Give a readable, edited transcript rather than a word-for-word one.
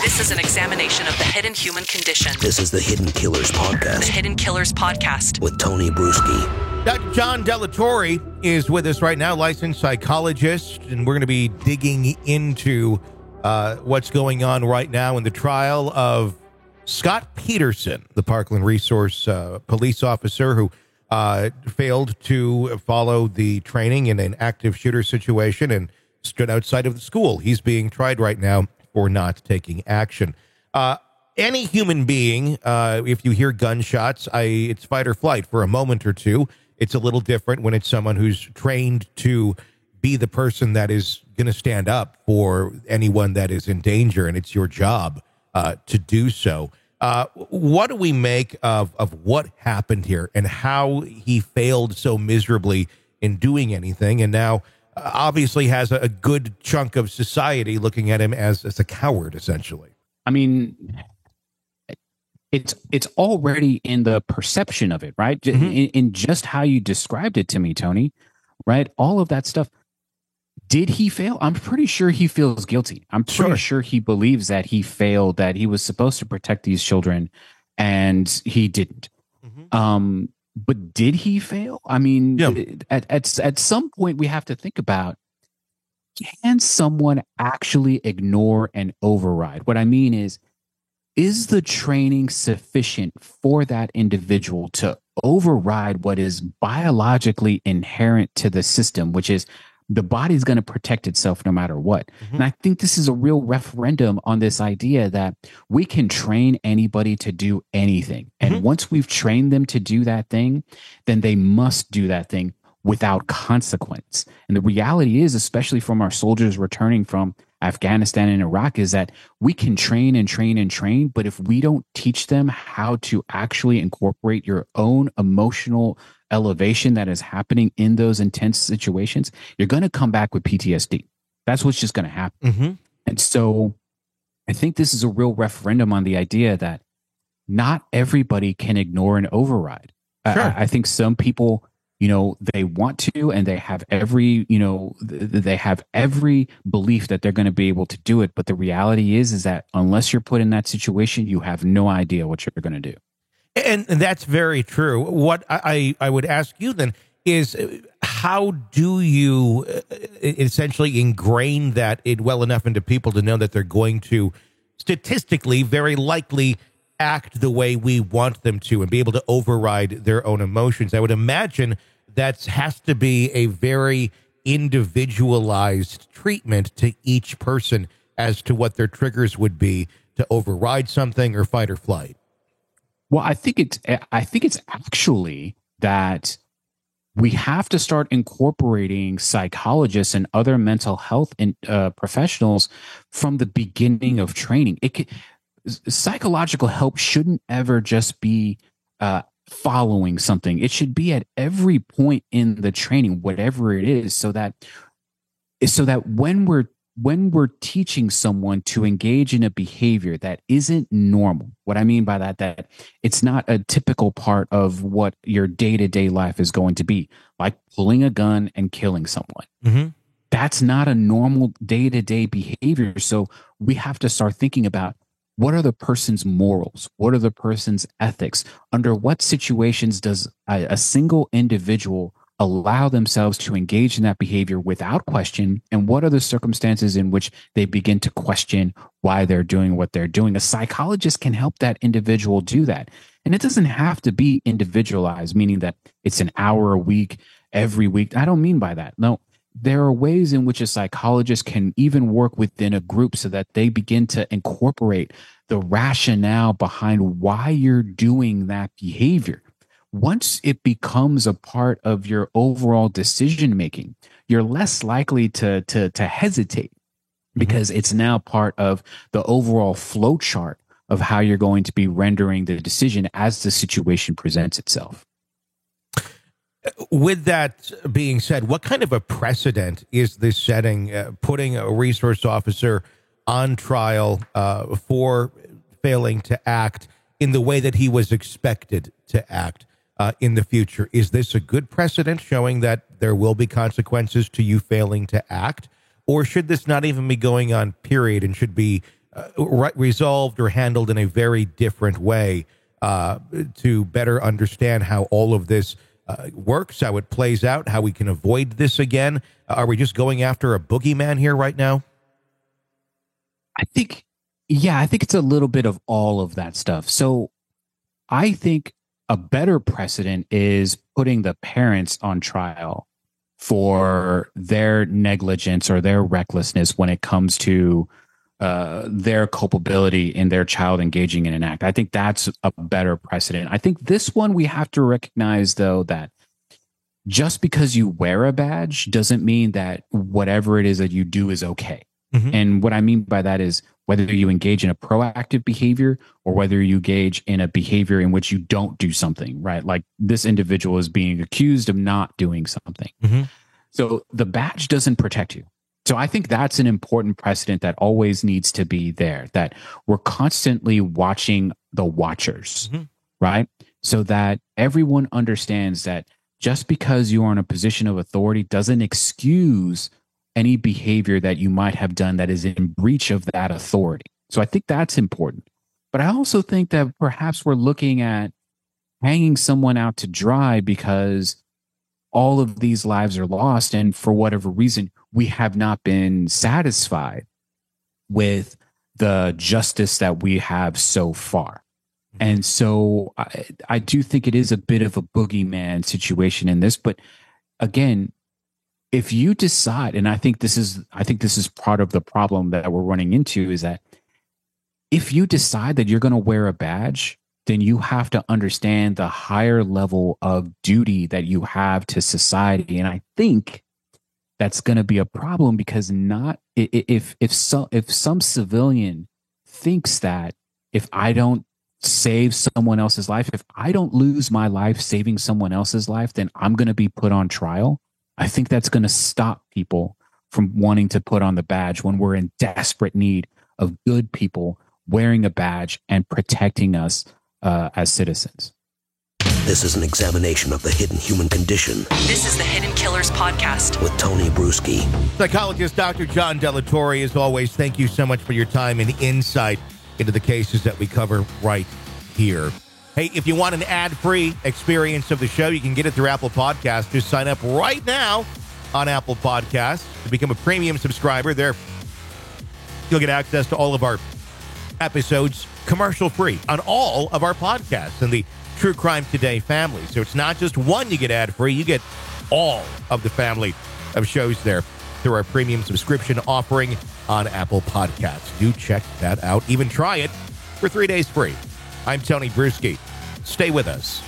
This is an examination of the hidden human condition. This is the Hidden Killers Podcast. The Hidden Killers Podcast. With Tony Bruschi. Dr. John Delatorre is with us right now, licensed psychologist, and we're going to be digging into what's going on right now in the trial of Scott Peterson, the Parkland Resource police officer who failed to follow the training in an active shooter situation and stood outside of the school. He's being tried right now for not taking action. Any human being, if you hear gunshots, it's fight or flight for a moment or two. It's a little different when it's someone who's trained to be the person that is going to stand up for anyone that is in danger, and it's your job to do so. What do we make of what happened here and how he failed so miserably in doing anything, and now obviously has a good chunk of society looking at him as a coward, essentially? I mean, it's already in the perception of it, right? Mm-hmm. In just how you described it to me, Tony, right? All of that stuff. Did he fail? I'm pretty sure he feels guilty. I'm pretty sure he believes that he failed, that he was supposed to protect these children and he didn't. Mm-hmm. But did he fail? I mean, at some point we have to think about, can someone actually ignore and override? What I mean is the training sufficient for that individual to override what is biologically inherent to the system, which is the body's going to protect itself no matter what. Mm-hmm. And I think this is a real referendum on this idea that we can train anybody to do anything. And once we've trained them to do that thing, then they must do that thing without consequence. And the reality is, especially from our soldiers returning from Afghanistan and Iraq, is that we can train and train and train, but if we don't teach them how to actually incorporate your own emotional elevation that is happening in those intense situations, you're going to come back with PTSD. That's what's just going to happen. Mm-hmm. And so I think this is a real referendum on the idea that not everybody can ignore and override. Sure. I think some people, they want to, and they have every, they have every belief that they're going to be able to do it. But the reality is that unless you're put in that situation, you have no idea what you're going to do. And that's very true. What I would ask you then is, how do you essentially ingrain that well enough into people to know that they're going to statistically very likely act the way we want them to and be able to override their own emotions? I would imagine that has to be a very individualized treatment to each person as to what their triggers would be to override something or fight or flight. Well, I think it's actually that we have to start incorporating psychologists and other mental health professionals from the beginning of training. Psychological help shouldn't ever just be following something. It should be at every point in the training, whatever it is, so that when we're teaching someone to engage in a behavior that isn't normal, what I mean by that it's not a typical part of what your day-to-day life is going to be, like pulling a gun and killing someone. Mm-hmm. That's not a normal day-to-day behavior. So we have to start thinking about, what are the person's morals? What are the person's ethics? Under what situations does a single individual allow themselves to engage in that behavior without question? And what are the circumstances in which they begin to question why they're doing what they're doing? A psychologist can help that individual do that. And it doesn't have to be individualized, meaning that it's an hour a week, every week. I don't mean by that. No, there are ways in which a psychologist can even work within a group so that they begin to incorporate the rationale behind why you're doing that behavior. Once it becomes a part of your overall decision making, you're less likely to hesitate, because it's now part of the overall flow chart of how you're going to be rendering the decision as the situation presents itself. With that being said, what kind of a precedent is this setting, putting a resource officer on trial for failing to act in the way that he was expected to act in the future? Is this a good precedent showing that there will be consequences to you failing to act? Or should this not even be going on, period, and should be resolved or handled in a very different way to better understand how all of this works, how it plays out, how we can avoid this again? Are we just going after a boogeyman here right now? I think it's a little bit of all of that stuff. So I think a better precedent is putting the parents on trial for their negligence or their recklessness when it comes to their culpability in their child engaging in an act. I think that's a better precedent. I think this one we have to recognize, though, that just because you wear a badge doesn't mean that whatever it is that you do is okay. Mm-hmm. And what I mean by that is whether you engage in a proactive behavior or whether you engage in a behavior in which you don't do something, right? Like this individual is being accused of not doing something. Mm-hmm. So the badge doesn't protect you. So I think that's an important precedent that always needs to be there, that we're constantly watching the watchers, mm-hmm. right? So that everyone understands that just because you are in a position of authority doesn't excuse any behavior that you might have done that is in breach of that authority. So I think that's important. But I also think that perhaps we're looking at hanging someone out to dry because all of these lives are lost. And for whatever reason, we have not been satisfied with the justice that we have so far. And so I do think it is a bit of a boogeyman situation in this. But again, if you decide, and I think this is part of the problem that we're running into, is that if you decide that you're going to wear a badge, then you have to understand the higher level of duty that you have to society. And I think that's going to be a problem because if some civilian thinks that if I don't save someone else's life, if I don't lose my life saving someone else's life, then I'm going to be put on trial. I think that's going to stop people from wanting to put on the badge when we're in desperate need of good people wearing a badge and protecting us as citizens. This is an examination of the hidden human condition. This is the Hidden Killers Podcast with Tony Bruschi. Psychologist Dr. John Delatorre, as always, thank you so much for your time and insight into the cases that we cover right here. Hey, if you want an ad-free experience of the show, you can get it through Apple Podcasts. Just sign up right now on Apple Podcasts to become a premium subscriber. There, you'll get access to all of our episodes commercial-free on all of our podcasts in the True Crime Today family. So it's not just one you get ad-free. You get all of the family of shows there through our premium subscription offering on Apple Podcasts. Do check that out. Even try it for 3 days free. I'm Tony Bruschi. Stay with us.